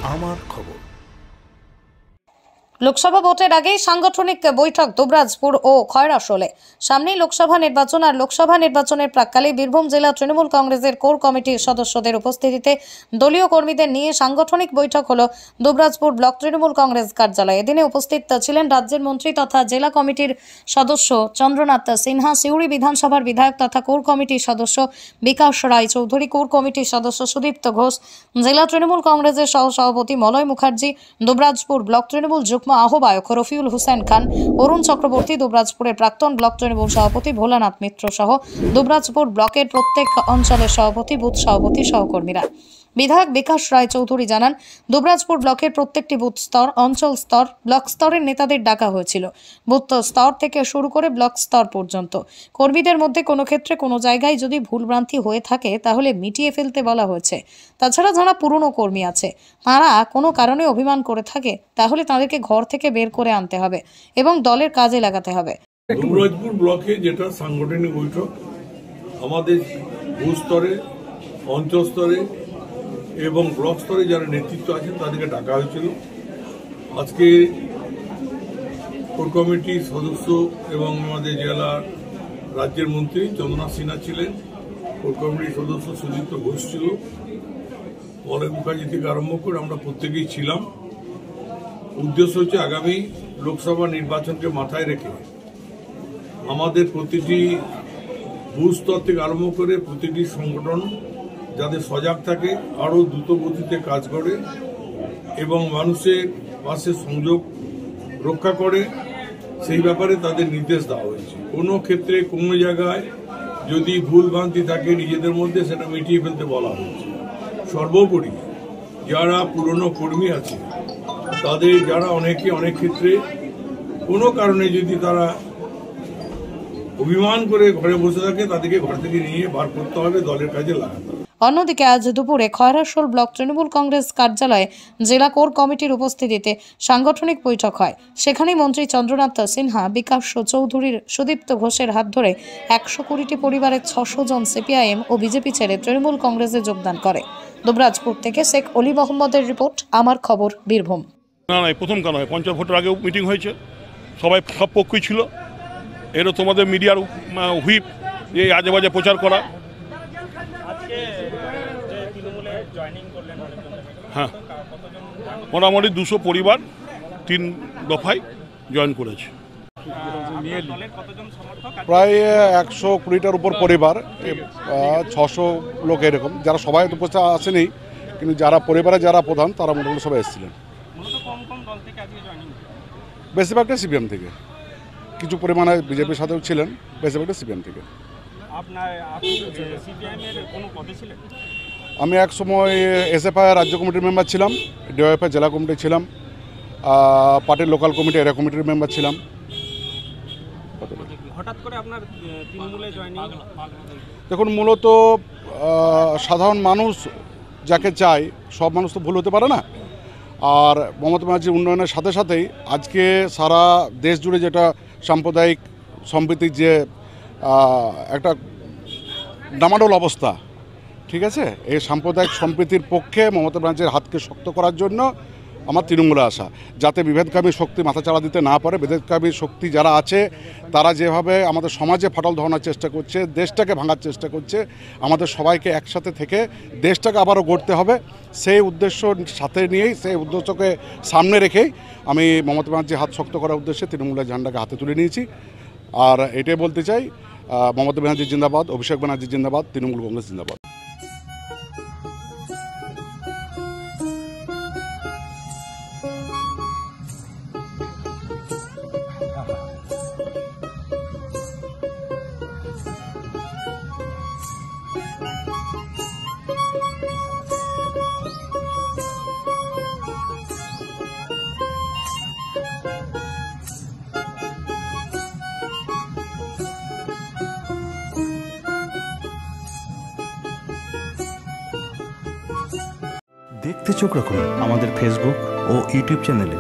আমার খবর। লোকসভা ভোটের আগেই সাংগঠনিক বৈঠক দুবরাজপুর ও খয়রাশোলে। সামনেই লোকসভা নির্বাচন, আর লোকসভা নির্বাচনের প্রাক্কালে বীরভূম জেলা তৃণমূল কংগ্রেসের কোর কমিটির সদস্যদের উপস্থিতিতে দলীয় কর্মীদের নিয়ে সাংগঠনিক বৈঠক হলো দুবরাজপুর ব্লক তৃণমূল কংগ্রেস কার্যালয়ে। এদিনে উপস্থিত ছিলেন রাজ্যের মন্ত্রী তথা জেলা কমিটির সদস্য চন্দ্রনাথ সিনহা, সিউড়ি বিধানসভার বিধায়ক তথা কোর কমিটির সদস্য বিকাশ রায় চৌধুরী, কোর কমিটির সদস্য সুদীপ্ত ঘোষ, জেলা তৃণমূল কংগ্রেসের সহসভাপতি মলয় মুখার্জি, দুবরাজপুর ব্লক তৃণমূল যুগ্ম আহ্বায়ক রফিউল হুসেন খান, অরুণ চক্রবর্তী, দুবরাজপুরের প্রাক্তন ব্লক তৃণমূল সভাপতি ভোলানাথ মিত্র সহ দুবরাজপুর ব্লকের প্রত্যেক অঞ্চলের সভাপতি, বুথ সভাপতি, সহকর্মীরা। বিধায়ক বিকাশ রায় চৌধুরী জানান, দুবরাজপুর ব্লকের প্রত্যেকটি বুথ স্তর, অঞ্চল স্তর, ব্লক স্তরের নেতাদের ডাকা হয়েছিল। বুথ স্তর থেকে শুরু করে ব্লক স্তর পর্যন্ত কর্মীদের মধ্যে কোনো ক্ষেত্রে কোনো জায়গায় যদি ভুলভ্রান্তি হয়ে থাকে তাহলে মিটিয়ে ফেলতে বলা হয়েছে। তাছাড়া যারা পুরনো কর্মী আছে তারা কোনো কারণে অভিমান করে থাকে তাহলে তাদেরকে ঘর থেকে বের করে আনতে হবে এবং দলের কাজে লাগাতে হবে। দুবরাজপুর ব্লকে যেটা সাংগঠনিক বৈঠক, আমাদের বুথ স্তরে, অঞ্চল স্তরে এবং ব্লক স্তরে যারা নেতৃত্ব আছেন তাদেরকে ডাকা হয়েছিল। আজকে কোর কমিটির সদস্য এবং আমাদের জেলার রাজ্যের মন্ত্রী চন্দ্রনাথ সিনহা ছিলেন, কোর কমিটির সদস্য সুদীপ্ত ঘোষ ছিল, মলয় মুখার্জি থেকে আরম্ভ করে আমরা প্রত্যেকেই ছিলাম। উদ্দেশ্য হচ্ছে আগামী লোকসভা নির্বাচনকে মাথায় রেখে আমাদের প্রতিটি বুথ স্তর থেকে আরম্ভ করে প্রতিটি সংগঠন যাতে সজাগ থাকে, আরও দ্রুত গতিতে কাজ করে এবং মানুষের পাশে সংযোগ রক্ষা করে, সেই ব্যাপারে তাদের নির্দেশ দেওয়া হয়েছে। কোনো ক্ষেত্রে কোনো জায়গায় যদি ভুলভ্রান্তি থাকে নিজেদের মধ্যে সেটা মিটিয়ে ফেলতে বলা হয়েছে। সর্বোপরি যারা পুরনো কর্মী আছে তাদের যারা অনেকে অনেক ক্ষেত্রে কোনো কারণে যদি তারা অভিমান করে ঘরে বসে থাকে তাদেরকে ঘর থেকে নিয়ে বার করতে হবে, দলের কাজে লাগাতে হবে। অন্যদিকে আজ দুপুরে খয়রাশোল ব্লক তৃণমূল কংগ্রেস কার্যালয়ে জেলা কোর কমিটির উপস্থিতিতে সাংগঠনিক বৈঠক হয়। সেখানে মন্ত্রী চন্দ্রনাথ সিনহা, বিকাশ চৌধুরীর, সুদীপ্ত ঘোষের হাত ধরে 120টি পরিবারের 600 জন সিপিআইএম ও বিজেপি ছেড়ে তৃণমূল কংগ্রেসে যোগদান করে। দুবরাজপুর থেকে শেখ অলি মোহাম্মদের রিপোর্ট, আমার খবর, বীরভূম। না, প্রথম কেন হয়, পঞ্চায়েত ভোটের আগেও মিটিং হয়েছে, সবাই সব পক্ষই ছিল। এরও তোমাদের মিডিয়ার হুইপ এই আজে বাজে প্রচার করা। হ্যাঁ, মোটামুটি 200 পরিবার 3 দফায় জয়েন করেছে। প্রায় 120টার উপর পরিবার, 600 লোক এরকম, যারা সবাই উপস্থিত আসেনি, কিন্তু যারা পরিবারে যারা প্রধান তারা মোটামুটি সবাই এসেছিলেন। বেশিরভাগটা সিপিএম থেকে, কিছু পরিমাণে বিজেপির সাথেও ছিলেন, বেশিরভাগটা সিপিএম থেকে। আমি এক সময় এসএফআই রাজ্য কমিটির মেম্বার ছিলাম, ডিওএফআই জেলা কমিটি ছিলাম, পার্টির লোকাল কমিটি এরিয়া কমিটির মেম্বার ছিলাম। দেখুন, মূলত সাধারণ মানুষ যাকে চায়, সব মানুষ তো ভুল হতে পারে না। আর মমতা ব্যানার্জির উন্নয়নের সাথে সাথেই আজকে সারা দেশ জুড়ে যেটা সাম্প্রদায়িক সম্প্রীতির যে একটা ডামাডোল অবস্থা, ঠিক আছে, এই সাম্প্রদায়িক সম্প্রীতির পক্ষে মমতা ব্যানার্জির হাতকে শক্ত করার জন্য আমার তৃণমূলে আসা, যাতে বিভেদকামী শক্তি মাথাচাড়া দিতে না পারে। বিভেদকামী শক্তি যারা আছে তারা যেভাবে আমাদের সমাজে ফাটল ধরানোর চেষ্টা করছে, দেশটাকে ভাঙার চেষ্টা করছে, আমাদের সবাইকে একসাথে থেকে দেশটাকে আবারও গড়তে হবে, সেই উদ্দেশ্য সাথে নিয়েই, সেই উদ্দেশ্যকে সামনে রেখেই আমি মমতা ব্যানার্জির হাত শক্ত করার উদ্দেশ্যে তৃণমূলের ঝান্ডাকে হাতে তুলে নিয়েছি। আর এটাই বলতে চাই, মমতা ব্যানার্জি জিন্দাবাদ, অভিষেক ব্যানার্জি জিন্দাবাদ, তৃণমূল কংগ্রেস জিন্দাবাদ। দেখতে চোখ রাখুন আমাদের ফেসবুক ও ইউটিউব চ্যানেলে।